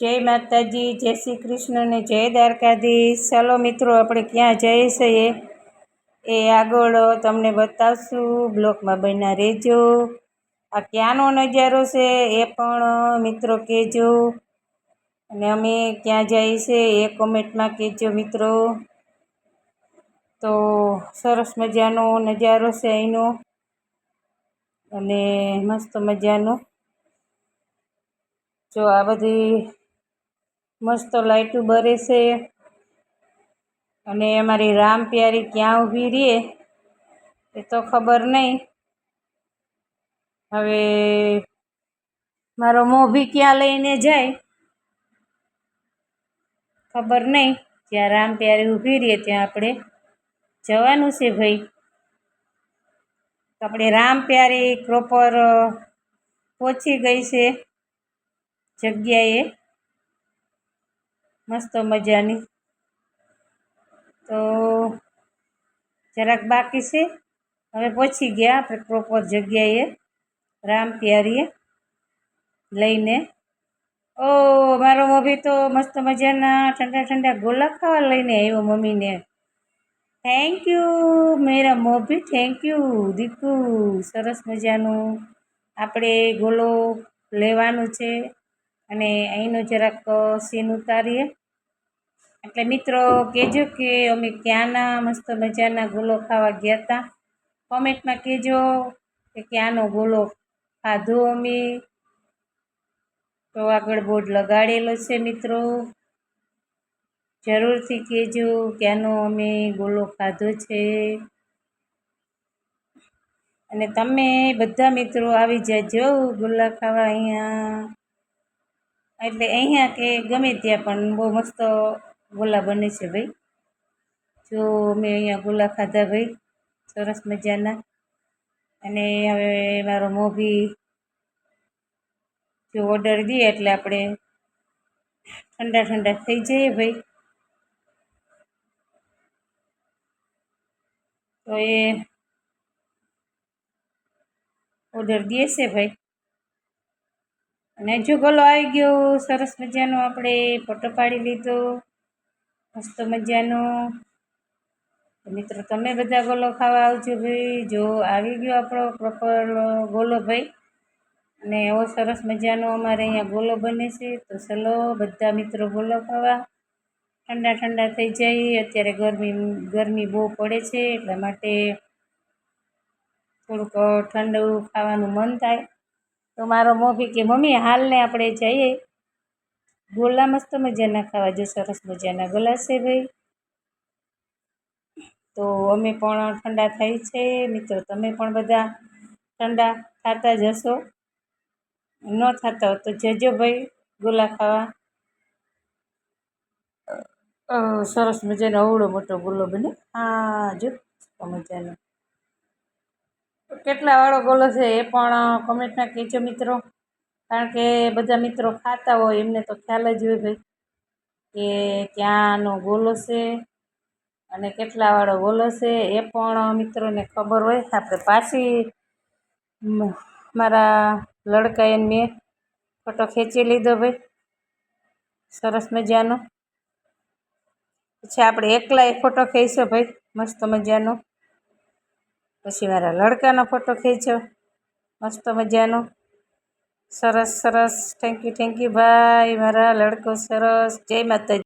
જય માતાજી, જય શ્રી કૃષ્ણ ને જય દ્વારકાધીશ। ચાલો મિત્રો, આપણે ક્યાં જઈએ છીએ એ આગળ તમને બતાવશું, બ્લોકમાં બન્યા રહેજો। આ ક્યાંનો નજારો છે એ પણ મિત્રો કહેજો, અને અમે ક્યાં જઈએ છીએ એ કોમેન્ટમાં કહેજો મિત્રો। તો સરસ મજાનો નજારો છે અહીંનો, અને મસ્ત મજાનો જો આ બધી મસ્ત લાઈટું બરે છે, અને અમારી રામ પ્યારી ક્યાં ઊભી રહે એ તો ખબર નહીં। હવે મારો મોભી ક્યાં લઈને જાય ખબર નહીં। જ્યાં રામ પ્યારી ઊભી રહે ત્યાં આપણે જવાનું છે ભાઈ। તો આપણે રામ પ્યારી પ્રોપર પહોંચી ગઈ છે જગ્યાએ મસ્ત મજાની। તો જરાક બાકી છે, હવે પહોંચી ગયા આપણે પ્રોપર જગ્યાએ રામ પ્યારીએ લઈને। ઓ મારો મોભી તો મસ્ત મજાના ઠંડા ઠંડા ગોલા ખાવા લઈને આવ્યો મમ્મીને। થેન્ક યુ મેરા મોભી, થેન્ક યુ દીકુ। સરસ મજાનું આપણે ગોલો લેવાનું છે, અને અહીંનો જરાક સીન ઉતારીએ। એટલે મિત્રો કહેજો કે અમે ક્યાંના મસ્ત મજાના ગોલો ખાવા ગયા હતા, કોમેન્ટમાં કહેજો કે ક્યાંનો ગોલો ખાધો અમે। તો આગળ બોર્ડ લગાડેલો છે મિત્રો, જરૂરથી કહેજો ક્યાંનો અમે ગોલો ખાધો છે। અને તમે બધા મિત્રો આવી જાજો ગોલા ખાવા અહીંયા, એટલે અહીંયા કે ગમે ત્યાં પણ બહુ મસ્ત ગોલા બને છે ભાઈ। જો મેં અહીંયા ગોલા ખાધા ભાઈ સરસ મજાના। અને હવે મારો મોભી જો ઓર્ડર દે એટલે આપણે ઠંડા ઠંડા થઈ જઈએ ભાઈ। તો એ ઓર્ડર દે છે ભાઈ, અને જો ગોલો આવી ગયો સરસ મજાનો, આપણે ફોટો પાડી લીધો મસ્ત મજાનો। મિત્રો તમે બધા ગોલો ખાવા આવજો ભાઈ। જો આવી ગયો આપણો પ્રોપર ગોલો ભાઈ, અને એવો સરસ મજાનો અમારે અહીંયા ગોલો બને છે। તો ચલો બધા મિત્રો ગોલો ખાવા, ઠંડા ઠંડા થઈ જાય। અત્યારે ગરમી બહુ પડે છે, એટલા માટે થોડુંક ઠંડુ ખાવાનું મન થાય। તો મારો મોભી કે મમ્મી હાલને આપણે જઈએ ગોલા મસ્ત મજાના ખાવા। જો સરસ મજાના ગોલા છે ભાઈ। તો અમે પણ ઠંડા થઈ છે મિત્રો, તમે પણ બધા ઠંડા ખાતા જ હશો, ન ખાતા હો તો જજો ભાઈ ગોલા ખાવા। સરસ મજાનો અવળો મોટો ગોલો બને, હા જો મજાનો કેટલા વાળો ગોલો છે એ પણ કોમેન્ટમાં કહેજો મિત્રો, કારણ કે બધા મિત્રો ખાતા હોય એમને તો ખ્યાલ જ હોય ભાઈ કે ક્યાંનો ગોલો છે અને કેટલા વાળો ગોલો છે એ પણ મિત્રોને ખબર હોય। આપણે પાછી મારા લડકાએ મેં ફોટો ખેંચી લીધો ભાઈ સરસ મજાનો। પછી આપણે એકલાએ ફોટો ખેંચ્યો ભાઈ મસ્ત મજાનો, પછી મારા લડકાનો ફોટો ખેંચ્યો મસ્ત મજાનો। સરસ સરસ, થેન્ક યુ ભાઈ, મારા લડકો સરસ। જય માતાજી।